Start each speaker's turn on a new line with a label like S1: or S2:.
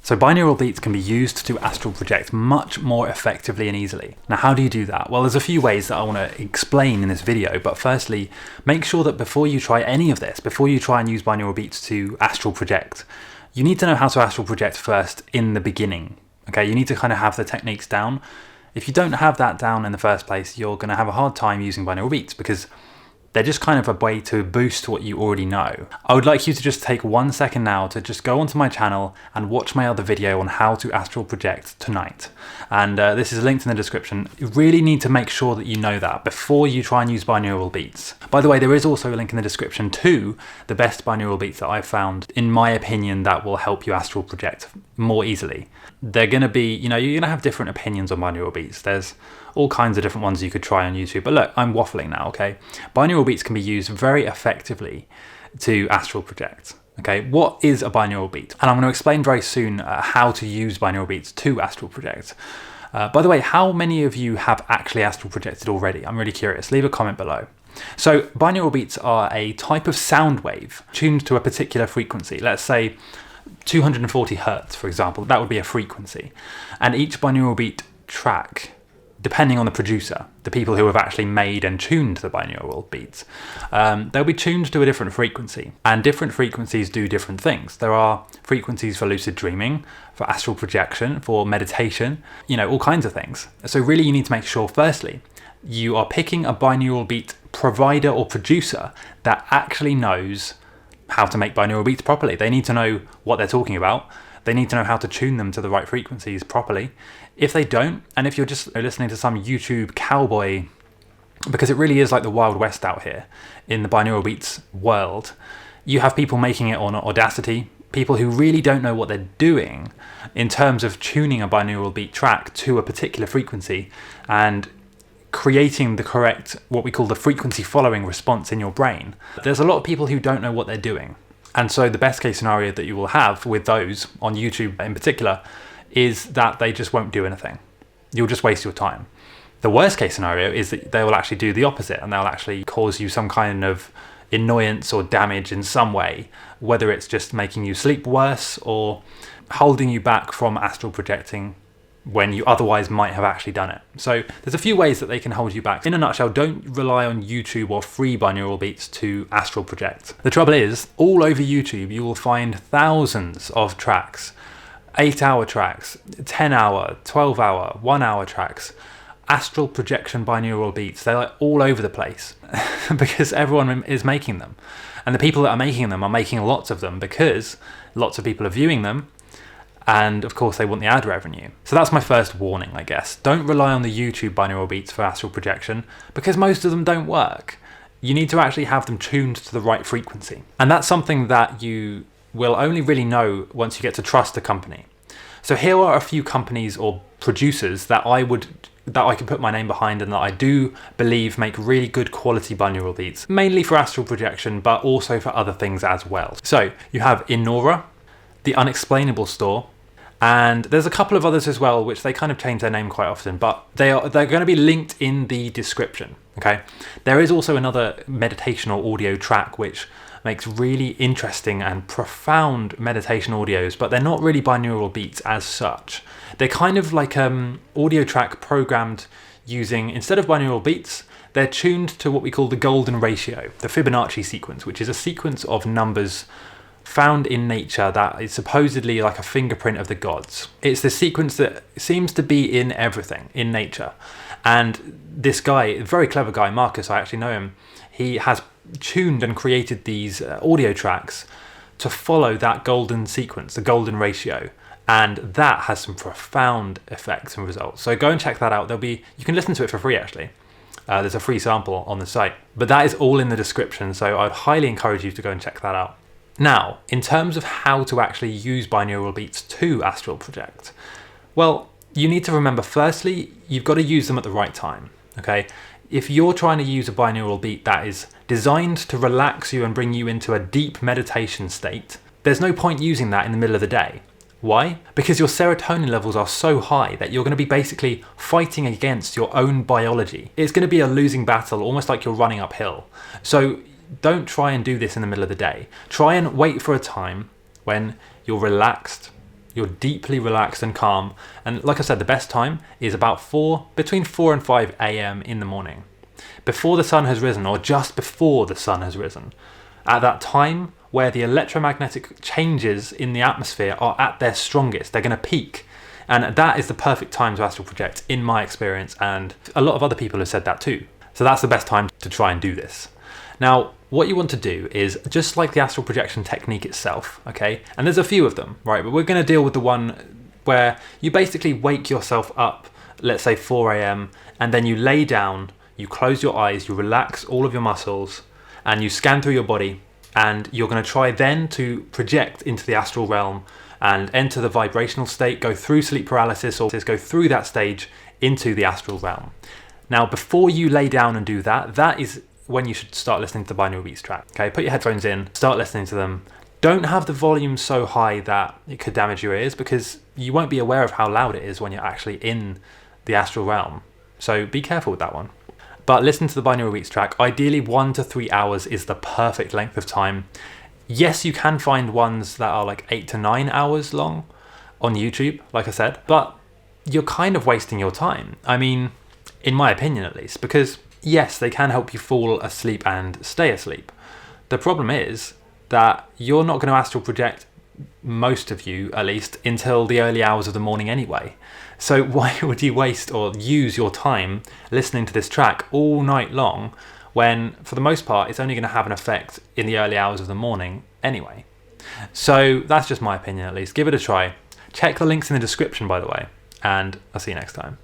S1: So binaural beats can be used to astral project much more effectively and easily. Now, how do you do that? Well, there's a few ways that I want to explain in this video, but firstly, make sure that before you try any of this, before you try and use binaural beats to astral project, you need to know how to astral project first in the beginning. Okay, you need to kind of have the techniques down. If you don't have that down in the first place, you're going to have a hard time using binaural beats because they're just kind of a way to boost what you already know. I would like you to just take 1 second now to just go onto my channel and watch my other video on how to astral project tonight. And this is linked in the description. You really need to make sure that you know that before you try and use binaural beats. By the way, there is also a link in the description to the best binaural beats that I've found, in my opinion, that will help you astral project more easily. They're going to be, you're going to have different opinions on binaural beats. There's all kinds of different ones you could try on YouTube. But look, I'm waffling now, okay? Binaural beats can be used very effectively to astral project. Okay, what is a binaural beat? And I'm going to explain very soon how to use binaural beats to astral project. By the way, how many of you have actually astral projected already? I'm really curious. Leave a comment below. So binaural beats are a type of sound wave tuned to a particular frequency. Let's say 240 hertz, for example. That would be a frequency. And each binaural beat track, depending on the producer, the people who have actually made and tuned the binaural beats, they'll be tuned to a different frequency, and different frequencies do different things. There are frequencies for lucid dreaming, for astral projection, for meditation, all kinds of things. So really you need to make sure, firstly, you are picking a binaural beat provider or producer that actually knows how to make binaural beats properly. They need to know what they're talking about. They need to know how to tune them to the right frequencies properly. If they don't, and if you're just listening to some YouTube cowboy, because it really is like the Wild West out here in the binaural beats world, you have people making it on Audacity, people who really don't know what they're doing in terms of tuning a binaural beat track to a particular frequency and creating the correct, what we call the frequency following response in your brain. There's a lot of people who don't know what they're doing. And so the best case scenario that you will have with those on YouTube in particular is that they just won't do anything. You'll just waste your time. The worst case scenario is that they will actually do the opposite, and they'll actually cause you some kind of annoyance or damage in some way, whether it's just making you sleep worse or holding you back from astral projecting when you otherwise might have actually done it. So there's a few ways that they can hold you back. In a nutshell, don't rely on YouTube or free binaural beats to astral project. The trouble is, all over YouTube, you will find thousands of tracks, 8-hour tracks, 10-hour, 12-hour, 1-hour tracks, astral projection binaural beats. They're like all over the place because everyone is making them. And the people that are making them are making lots of them because lots of people are viewing them. And of course they want the ad revenue. So that's my first warning, I guess. Don't rely on the YouTube binaural beats for astral projection because most of them don't work. You need to actually have them tuned to the right frequency. And that's something that you will only really know once you get to trust a company. So here are a few companies or producers that I can put my name behind and that I do believe make really good quality binaural beats, mainly for astral projection, but also for other things as well. So you have Inora, The Unexplainable Store, and there's a couple of others as well, which they kind of change their name quite often, but they're going to be linked in the description, okay? There is also another meditation or audio track which makes really interesting and profound meditation audios, but they're not really binaural beats as such. They're kind of like audio track programmed using, instead of binaural beats, they're tuned to what we call the golden ratio, the Fibonacci sequence, which is a sequence of numbers found in nature that is supposedly like a fingerprint of the gods. It's the sequence that seems to be in everything, in nature. And this guy, a very clever guy, Marcus, I actually know him, he has tuned and created these audio tracks to follow that golden sequence, the golden ratio. And that has some profound effects and results. So go and check that out. You can listen to it for free actually. There's a free sample on the site. But that is all in the description, so I'd highly encourage you to go and check that out. Now, in terms of how to actually use binaural beats to astral project, well, you need to remember, firstly, you've got to use them at the right time, okay? If you're trying to use a binaural beat that is designed to relax you and bring you into a deep meditation state, there's no point using that in the middle of the day. Why? Because your serotonin levels are so high that you're going to be basically fighting against your own biology. It's going to be a losing battle, almost like you're running uphill. So don't try and do this in the middle of the day. Try and wait for a time when you're relaxed, You're deeply relaxed and calm. And like I said, the best time is about between 4 and 5 a.m. in the morning, before the sun has risen, or just before the sun has risen. At that time where the electromagnetic changes in the atmosphere are at their strongest, they're going to peak. And that is the perfect time to astral project, in my experience, and a lot of other people have said that too. So that's the best time to try and do this. Now, what you want to do is, just like the astral projection technique itself, okay? And there's a few of them, right? But we're going to deal with the one where you basically wake yourself up, let's say 4 a.m., and then you lay down, you close your eyes, you relax all of your muscles, and you scan through your body, and you're going to try then to project into the astral realm and enter the vibrational state, go through sleep paralysis, or go through that stage into the astral realm. Now, before you lay down and do that, that is when you should start listening to the binaural beats track. Okay, put your headphones in, start listening to them. Don't have the volume so high that it could damage your ears, because you won't be aware of how loud it is when you're actually in the astral realm. So be careful with that one. But listen to the binaural beats track. Ideally 1 to 3 hours is the perfect length of time. Yes, you can find ones that are like 8 to 9 hours long on YouTube, like I said, but you're kind of wasting your time. I mean, in my opinion at least, because yes, they can help you fall asleep and stay asleep. The problem is that you're not going to astral project, most of you at least, until the early hours of the morning anyway. So why would you waste or use your time listening to this track all night long when, for the most part, it's only going to have an effect in the early hours of the morning anyway? So that's just my opinion at least. Give it a try. Check the links in the description, by the way, and I'll see you next time.